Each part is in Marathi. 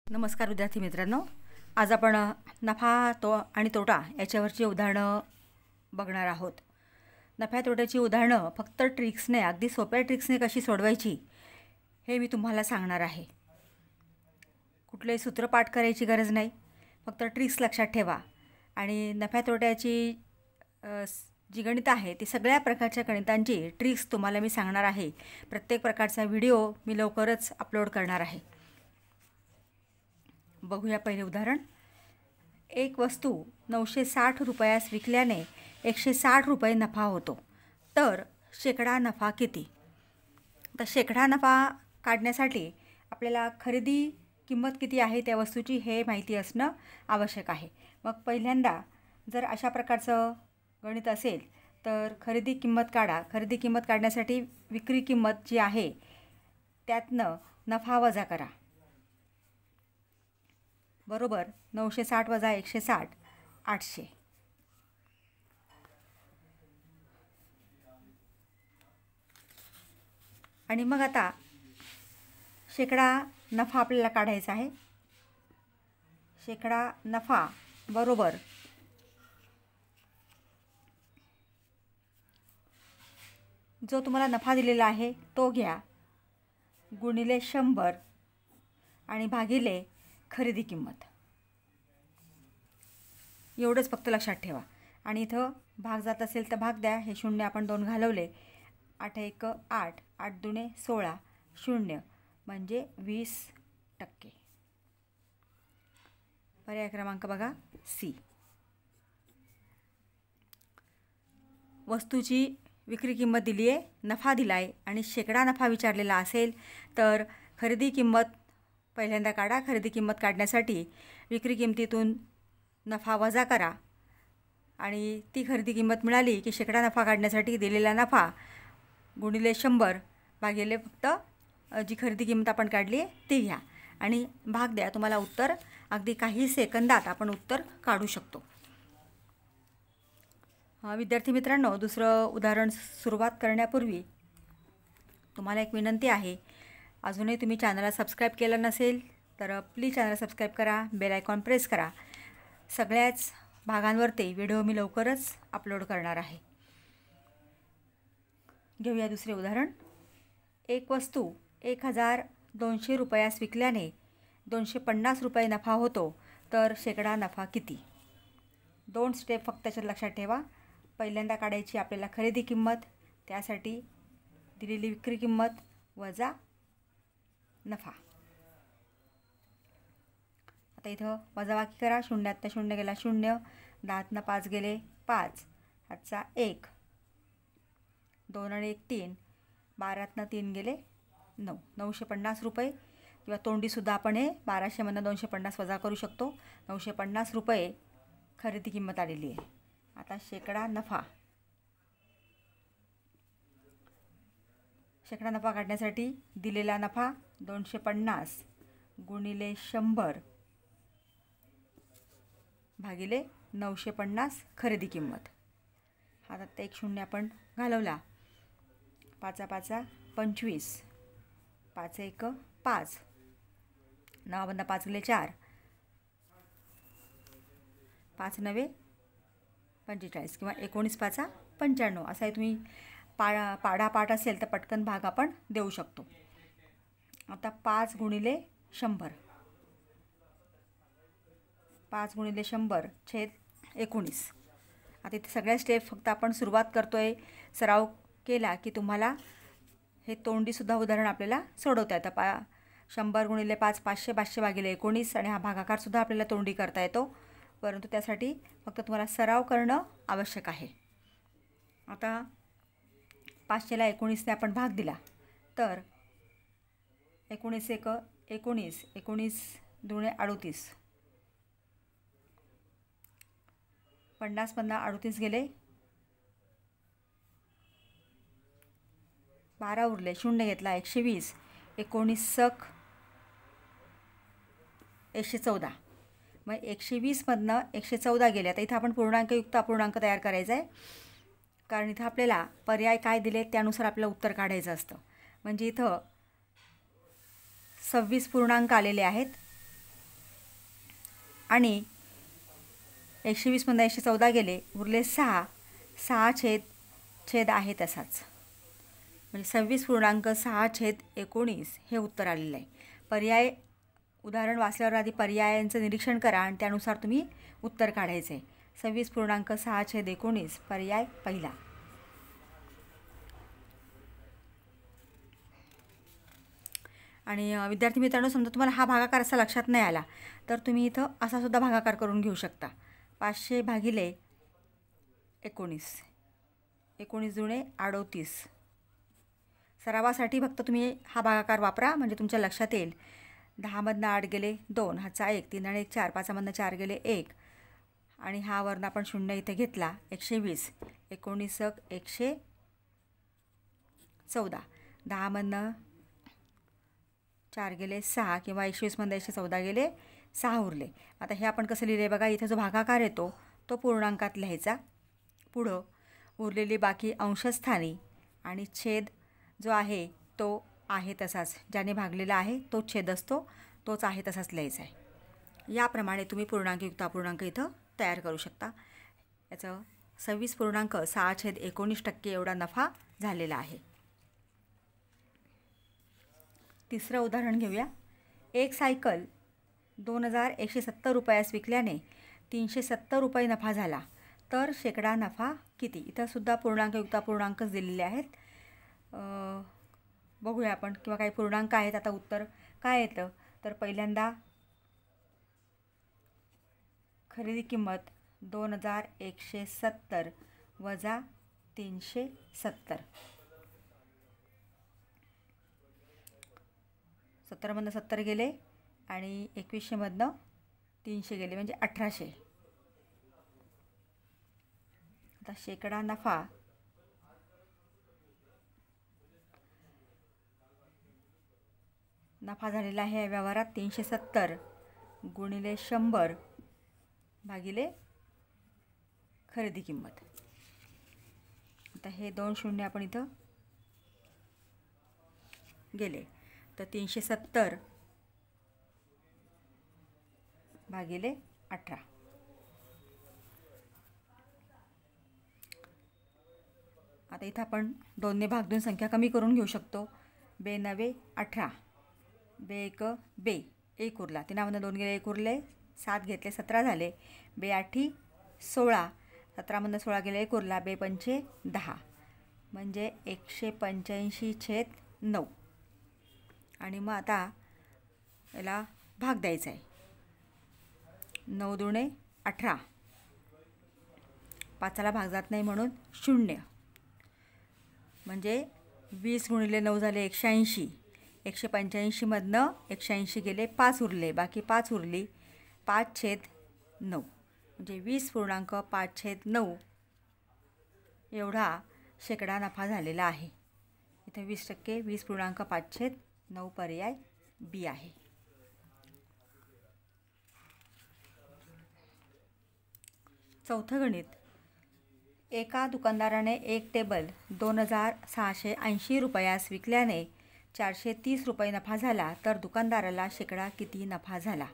नमस्कार विद्यार्थी मित्रांनो, आज आपण नफा आणि तोटा याच्यावरची उदाहरणं बघणार आहोत. नफ्या तोट्याची उदाहरणं फक्त ट्रिक्सने, अगदी सोप्या ट्रिक्सने कशी सोडवायची हे मी तुम्हाला सांगणार आहे. कुठलेही सूत्रपाठ करायची गरज नाही, फक्त ट्रिक्स लक्षात ठेवा. आणि नफ्या तोट्याची जी गणितं आहे ती सगळ्या प्रकारच्या गणितांची ट्रिक्स तुम्हाला मी सांगणार आहे. प्रत्येक प्रकारचा व्हिडिओ मी लवकरच अपलोड करणार आहे. बघूया पहिले उदाहरण. एक वस्तू 960 रुपयास विकल्याने 160 रुपये नफा होतो, तर शेकडा नफा किती? तर शेकडा नफा काढण्यासाठी आपल्याला खरेदी किंमत किती आहे त्या वस्तूची हे माहिती असणं आवश्यक आहे. मग पहिल्यांदा जर अशा प्रकारचं गणित असेल तर खरेदी किंमत काढा. खरेदी किंमत काढण्यासाठी विक्री किंमत जी आहे त्यातनं नफा वजा करा. बरोबर 960 वजा 160 800. आणि मग आता शेकडा नफा आपल्याला काढायचा आहे. शेकडा नफा बरोबर जो तुम्हाला नफा दिलेला आहे तो घ्या, गुणिले 100 आणि भागिले खरेदी किंमत. एवढंच फक्त लक्षात ठेवा. आणि इथं भाग जात असेल तर भाग द्या. हे शून्य आपण 2 घालवले. 8 1 8, 8 2 16, 0 म्हणजे 20%. पर्याय क्रमांक बघा सी. वस्तूची विक्री किंमत दिली आहे, नफा दिला आहे आणि शेकडा नफा विचारलेला असेल तर खरेदी किंमत पहिल्यांदा काढा. खरेदी किंमत काढण्यासाठी विक्री किंमतीतून नफा वजा करा आणि ती खरेदी किंमत मिळाली की शेकडा नफा काढण्यासाठी दिलेला नफा गुणिले 100 भागिले फक्त जी खरेदी किंमत आपण काढली आहे ती घ्या आणि भाग द्या. तुम्हाला उत्तर अगदी काही सेकंदात आपण उत्तर काढू शकतो. विद्यार्थी मित्रांनो, दुसरं उदाहरण सुरुवात करण्यापूर्वी तुम्हाला एक विनंती आहे. अजूनही तुम्ही चॅनलला सबस्क्राईब केलं नसेल तर प्लीज चॅनल सबस्क्राईब करा, बेल आयकॉन प्रेस करा. सगळ्याच भागांवरती व्हिडिओ मी लवकरच अपलोड करणार आहे. घेऊया दुसरे उदाहरण. एक वस्तू 1200 रुपयास विकल्याने 250 रुपये नफा होतो, तर शेकडा नफा किती? 2 स्टेप फक्त त्याच्यात लक्षात ठेवा. पहिल्यांदा काढायची आपल्याला खरेदी किंमत, त्यासाठी दिलेली विक्री किंमत वजा नफा. आता इथं वजाबाकी करा. 0 0 गेला 0, 10 5 गेले 5, हातचा 1, 2 आणि 1 3, 12 3 गेले 9. 950 रुपये किंवा तोंडीसुद्धा आपण हे 1200मधून 250 वजा करू शकतो. 950 रुपये खरेदी किंमत आलेली आहे. आता शेकडा नफा. शेकडा नफा काढण्यासाठी दिलेला नफा 250 गुणिले 100 भागिले 950 खरेदी किंमत. हातात 1 0 आपण घालवला. 5 5 25, 5 1 5, 9 5 गेले 4, 5 9 45 किंवा 19 5 95. असाही तुम्ही पाढा असेल तर पटकन भाग आपण देऊ शकतो. आता 5 गुणिले 100, 5 गुणिले 100 छेद 19. आता इथे सगळ्या स्टेप फक्त आपण सुरुवात करतोय. सराव केला की तुम्हाला हे तोंडीसुद्धा उदाहरण आपल्याला सोडवता येतं. 100 गुणिले 5 500, 500 भागिले 19 आणि हा भागाकारसुद्धा आपल्याला तोंडी करता येतो, परंतु त्यासाठी फक्त तुम्हाला सराव करणं आवश्यक आहे. आता 500ला 19ने आपण भाग दिला तर 19 1 19, 19 2 38, 50 50 38 गेले, 12 उरले, 0 घेतला 120, 19 114. मग 120मधनं 114 गेले. आता इथं आपण पूर्णांकयुक्त अपूर्णांक तयार करायचा आहे, कारण इथं आपल्याला पर्याय काय दिले त्यानुसार आपल्याला उत्तर काढायचं असतं. म्हणजे इथं 26 पूर्णांक आलेले आहेत. आणि 120 114 गेले, उरले 6. 6 छेद आहे तसाच, म्हणजे 26.6/19 हे उत्तर आलेलं आहे. पर्याय उदाहरण वाचल्यावर आधी पर्यायांचं निरीक्षण करा आणि त्यानुसार तुम्ही उत्तर काढायचं आहे. 26.6/19 पर्याय पहिला. आणि विद्यार्थी मित्रांनो, समजा तुम्हाला हा भागाकार असा लक्षात नाही आला तर तुम्ही इथं असा सुद्धा भागाकार करून घेऊ शकता. 500 भागिले 19, 19 दुणे 38. सरावासाठी फक्त तुम्ही हा भागाकार वापरा म्हणजे तुमच्या लक्षात येईल. 10मधनं 8 गेले 2, हाचा 1, 3 आणि 1 4, 5मधनं 4 गेले 1 आणि हा वर्ण आपण 0 इथे घेतला. 120, 19 114. 10मधनं 4 गेले 6 किंवा 120मधनं 114 गेले 6 उरले. आता हे आपण कसं लिहिले बघा, इथं जो भागाकार येतो तो पूर्णांकात लिहायचा. पुढं उरलेली बाकी अंशस्थानी आणि छेद जो आहे तो आहे तसाच, ज्याने भागलेला आहे तो छेद असतो, तोच आहे तसाच लिहायचा आहे. याप्रमाणे तुम्ही पूर्णांकयुक्त अपूर्णांक इथं तयार करू शकता. याचं 26.6/19% एवढा नफा झालेला आहे. तिसरं उदाहरण घेऊया. एक सायकल 2170 रुपयास विकल्याने 370 रुपये नफा झाला, तर शेकडा नफा किती? इथं सुद्धा पूर्णांकयुक्त अपूर्णांकच दिलेले आहेत. बघूया आपण, किंवा काही पूर्णांक आहेत. आता उत्तर काय येतं तर पहिल्यांदा खरेदी किंमत 2170 वजा 370. 17मधनं 70 गेले आणि 2100मधनं 300 गेले म्हणजे 1800. आता शेकडा नफा झालेला आहे या व्यवहारात 370 गुणिले 100 भागिले खरेदी किंमत. आता हे 2 शून्य आपण इथं गेले तर 370 भागिले 18. आता इथं आपण 2ने भाग देऊन संख्या कमी करून घेऊ शकतो. 2 9 18, 2 1 2, 1 उरला. 3मधनं 2 गेले 1 उरले, 7 घेतले 17 झाले. 2 8 16, 17मधनं 16 गेले 1 उरला. 2 5 10 म्हणजे 185/9. आणि मग आता याला भाग द्यायचा आहे. 9 दुणे 18, 5ला भाग जात नाही म्हणून 0, म्हणजे 20 गुणिले 9 झाले 180. 185मधनं 180 गेले 5 उरले, बाकी 5 उरली. 5/9 म्हणजे 20.5/9 एवढा शेकडा नफा झालेला आहे. इथे 20% 20.5/9 पर्याय बी आहे. चौथं गणित. एका दुकानदाराने एक टेबल 2680 रुपयास विकल्याने 430 रुपये नफा झाला, तर दुकानदाराला शेकडा किती नफा झाला?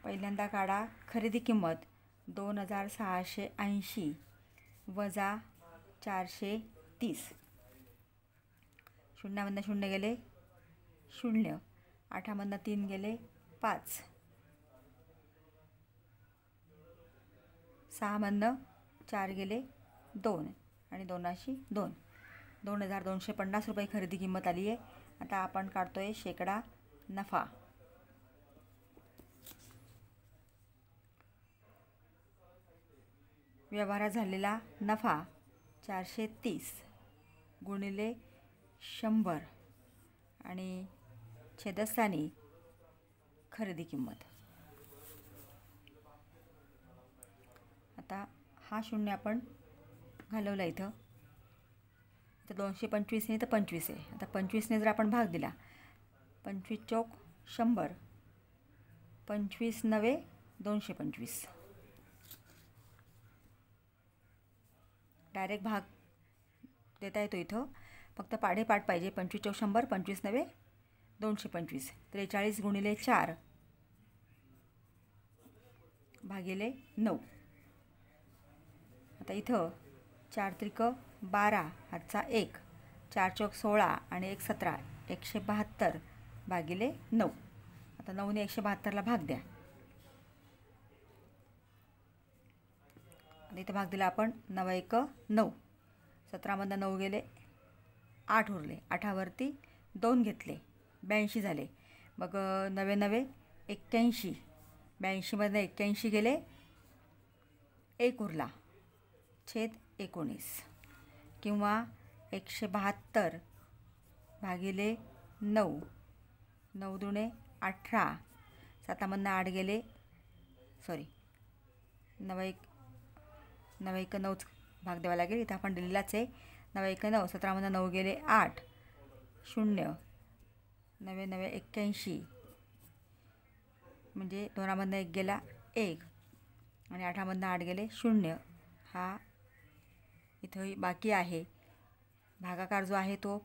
पहिल्यांदा काढा खरेदी किंमत 2680 वजा 430. 0मधनं 0 गेले 0, 8मधनं 3 गेले 5, 6मधनं 4 गेले 2 आणि 2 2. 2250 रुपये खरेदी किंमत आली आहे. आता आपण काढतोय शेकडा नफा. व्यवहारात झालेला नफा 430 गुणिले 100 आणि छेदस्थानी खरेदी किंमत. आता हा 0 आपण घालवला इथं. तर 225 तर 25 आहे. आता 25ने जर आपण भाग दिला, 25 चौक 100, 25 9 225. डायरेक्ट भाग देता येतो इथं, फक्त पाढेपाठ पाहिजे. 25 चौक 100, 25 9 225. 43 गुणिले 4 भागिले 9. आता इथं 4 त्रिक 12 हातचा 1, 4 चौक 16 आणि 1 17, 172 भागिले 9. आता 9ने 172ला भाग द्या. आता इथं भाग दिला आपण. 9 1 9. 17मधनं 9 गेले, 8 उरले. 8वरती 2 घेतले, 82 झाले. मग 9 9 81. 82मधनं 81 गेले, 1 उरला, छेद 19. किंवा 172 भागिले 9. 9 दुणे 18. 7मधनं 8 गेले, 9 1 9च भाग द्यावा लागेल. इथं आपण दिलेलाच आहे. 9 1 9. 17मधनं 9 गेले, 8 0. 9 9 81 म्हणजे 2मधनं 1 गेला, 1 आणि 8मधनं 8 गेले, 0. हा इथं बाकी आहे. भागाकार जो आहे तो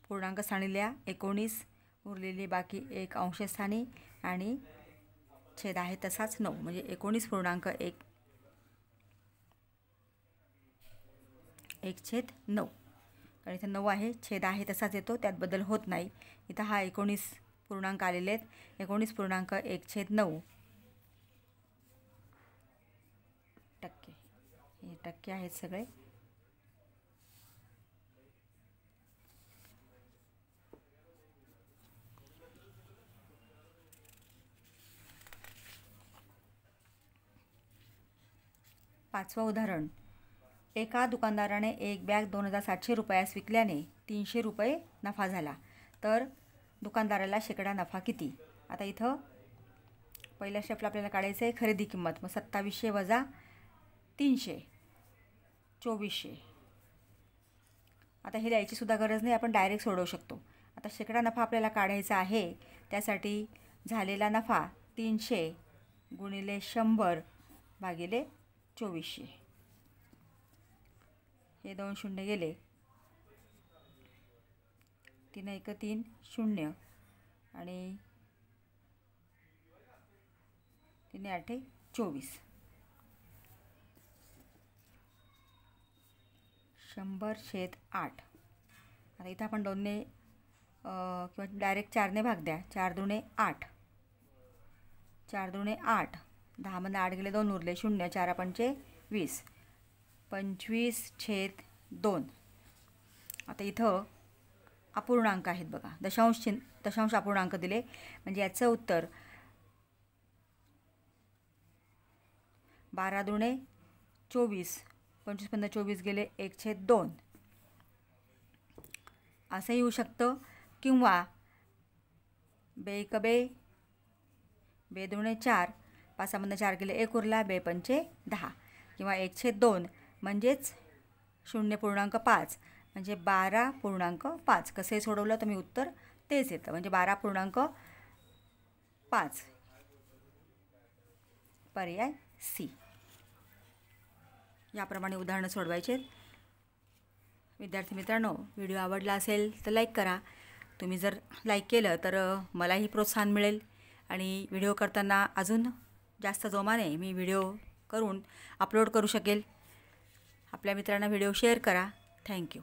पूर्णांक स्थानी लिहा. 19 उरलेली बाकी 1 अंशस्थानी आणि छेद आहे तसाच 9 म्हणजे 19.1 1/9. कारण इथं 9 आहे, छेद आहे तसाच येतो, त्यात बदल होत नाही. इथं हा 19 पूर्णांक आलेले आहेत. 19.1/9 टक्के. हे टक्के आहेत सगळे. पाचवं उदाहरण. एका दुकानदाराने एक बॅग 2700 रुपयास विकल्याने 300 रुपये नफा झाला. तर दुकानदाराला शेकडा नफा किती? आता इथं पहिल्या स्टेपला आपल्याला काढायचं आहे खरेदी किंमत. मग 2700 वजा 300 2400. आता हे लिहायची सुद्धा गरज नाही, आपण डायरेक्ट सोडवू शकतो. आता शेकडा नफा आपल्याला काढायचा आहे. त्यासाठी झालेला नफा 300 गुणिले 100 भागिले 2400. हे 2 शून्य गेले, 3 1 3 0 आणि 3 8 24. 100/8. आता इथं आपण 2ने किंवा डायरेक्ट 4ने भाग द्या. 4 दुणे 8. 4 दुणे 8. 10मधनं 8 गेले, 2 उरले, 0. 4 पंचे 20. 25/2. आता इथं अपूर्णांक आहेत बघा. दशांश अपूर्णांक दिले म्हणजे याचं उत्तर 12 दुणे 24. 25मधनं 24 गेले, 1/2 असं येऊ शकतं. किंवा 2 1 2, 2 दुणे 4. 5मधनं 4 गेले, 1 उरला, 2 पंचे 10. किंवा 1/2 म्हणजेच 0.5 म्हणजे 12.5. कसंही सोडवलं तर मी उत्तर तेच येतं, म्हणजे 12.5. पर्याय सी. याप्रमाणे उदाहरणं सोडवायचे. विद्यार्थी मित्रांनो, व्हिडिओ आवडला असेल तर लाईक करा. तुम्ही जर लाईक केलं तर मलाही प्रोत्साहन मिळेल आणि व्हिडिओ करताना अजून जास्त जोमाने मी व्हिडिओ करून अपलोड करू शकेल. आपल्या मित्रांना व्हिडिओ शेअर करा. थँक्यू.